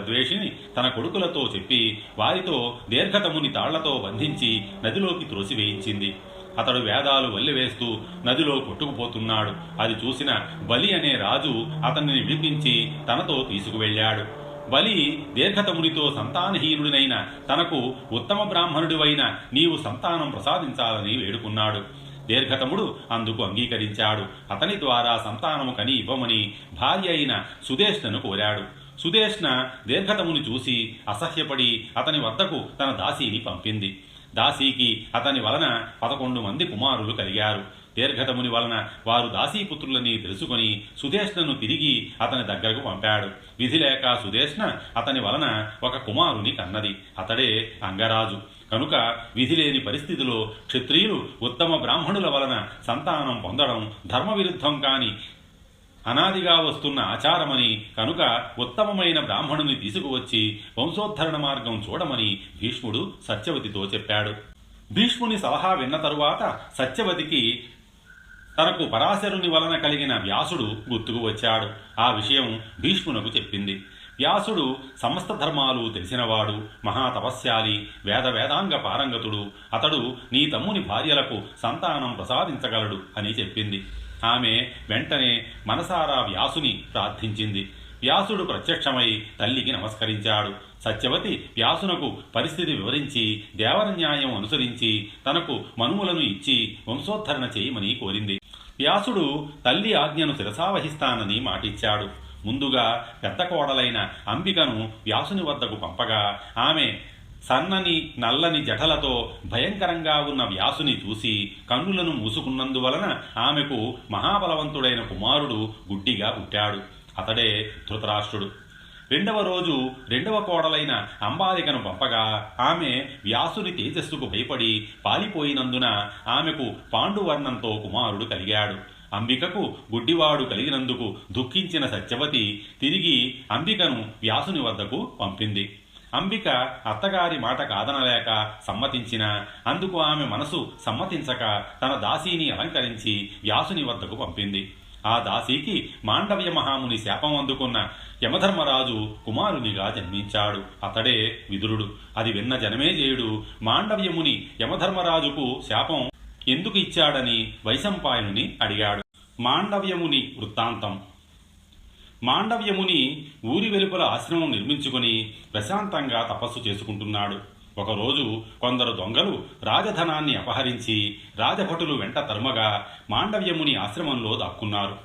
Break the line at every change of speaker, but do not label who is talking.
పరద్వేషిని తన కొడుకులతో చెప్పి వారితో దీర్ఘతముని తాళ్లతో బంధించి నదిలోకి త్రోసివేయించింది. అతడు వేదాలు వల్లివేస్తూ నదిలో కొట్టుకుపోతున్నాడు. అది చూసిన బలి అనే రాజు అతనిని విడిపించి తనతో తీసుకువెళ్ళాడు. బలి దీర్ఘతమునితో సంతానహీనుడినైన తనకు ఉత్తమ బ్రాహ్మణుడివైన నీవు సంతానం ప్రసాదించాలని వేడుకున్నాడు. దీర్ఘతముడు అందుకు అంగీకరించాడు. అతని ద్వారా సంతానము కని ఇవ్వమని భార్య అయిన సుదేష్ణను కోరాడు. సుదేష్ణ దీర్ఘతముని చూసి అసహ్యపడి అతని వద్దకు తన దాసీని పంపింది. దాసీకి అతని వలన 11 మంది కుమారులు కలిగారు. దీర్ఘతముని వలన వారు దాసీపుత్రులని తెలుసుకొని సుదేష్ణను తిరిగి అతని దగ్గరకు పంపాడు. విధి లేక సుదేష్ణ అతని వలన ఒక కుమారుని కన్నది. అతడే అంగరాజు. కనుక విధిలేని పరిస్థితిలో క్షత్రియులు ఉత్తమ బ్రాహ్మణుల వలన సంతానం పొందడం ధర్మవిరుద్ధం కాని అనాదిగా వస్తున్న ఆచారమని, కనుక ఉత్తమమైన బ్రాహ్మణుని తీసుకువచ్చి వంశోద్ధరణ మార్గం చూడమని భీష్ముడు సత్యవతితో చెప్పాడు. భీష్ముని సలహా విన్న తరువాత సత్యవతికి తనకు పరాశరుని వలన కలిగిన వ్యాసుడు గుర్తుకు వచ్చాడు. ఆ విషయం భీష్మునకు చెప్పింది. వ్యాసుడు సమస్త ధర్మాలు తెలిసినవాడు, మహాతపస్యాలి, వేదాంగ పారంగతుడు. అతడు నీ తమ్ముని భార్యలకు సంతానం ప్రసాదించగలడు అని చెప్పింది. ఆమె వెంటనే మనసారా వ్యాసుని ప్రార్థించింది. వ్యాసుడు ప్రత్యక్షమై తల్లికి నమస్కరించాడు. సత్యవతి వ్యాసునకు పరిస్థితి వివరించి దేవరన్యాయం అనుసరించి తనకు మనువులను ఇచ్చి వంశోద్ధరణ చేయమని కోరింది. వ్యాసుడు తల్లి ఆజ్ఞను శిరసావహిస్తానని మాటిచ్చాడు. ముందుగా పెద్ద కోడలైన అంబికను వ్యాసుని వద్దకు పంపగా ఆమె సన్నని నల్లని జటలతో భయంకరంగా ఉన్న వ్యాసుని చూసి కన్నులను మూసుకున్నందువలన ఆమెకు మహాబలవంతుడైన కుమారుడు గుడ్డిగా పుట్టాడు. అతడే ధృతరాష్ట్రుడు. 2వ రోజు 2వ కోడలైన అంబాలికను పంపగా ఆమె వ్యాసుని తేజస్సుకు భయపడి పాలిపోయినందున ఆమెకు పాండువర్ణంతో కుమారుడు కలిగాడు. అంబికకు గుడ్డివాడు కలిగినందుకు దుఃఖించిన సత్యవతి తిరిగి అంబికను వ్యాసుని వద్దకు పంపింది. అంబిక అత్తగారి మాట కాదనలేక సమ్మతించిన అందుకు ఆమె మనసు సమ్మతించక తన దాసీని అలంకరించి వ్యాసుని వద్దకు పంపింది. ఆ దాసీకి మాండవ్య మహాముని శాపం అందుకున్న యమధర్మరాజు కుమారునిగా జన్మించాడు. అతడే విదురుడు. అది విన్న జనమేజయుడు మాండవ్యముని యమధర్మరాజుకు శాపం ఎందుకు ఇచ్చాడని వైశంపాయనుని అడిగాడు. మాండవ్యముని వృత్తాంతం. మాండవ్యముని ఊరి వెలుపల ఆశ్రమం నిర్మించుకుని ప్రశాంతంగా తపస్సు చేసుకుంటున్నాడు. ఒకరోజు కొందరు దొంగలు రాజధనాన్ని అపహరించి రాజభటులు వెంట తరుమగా మాండవ్యముని ఆశ్రమంలో దాక్కున్నారు.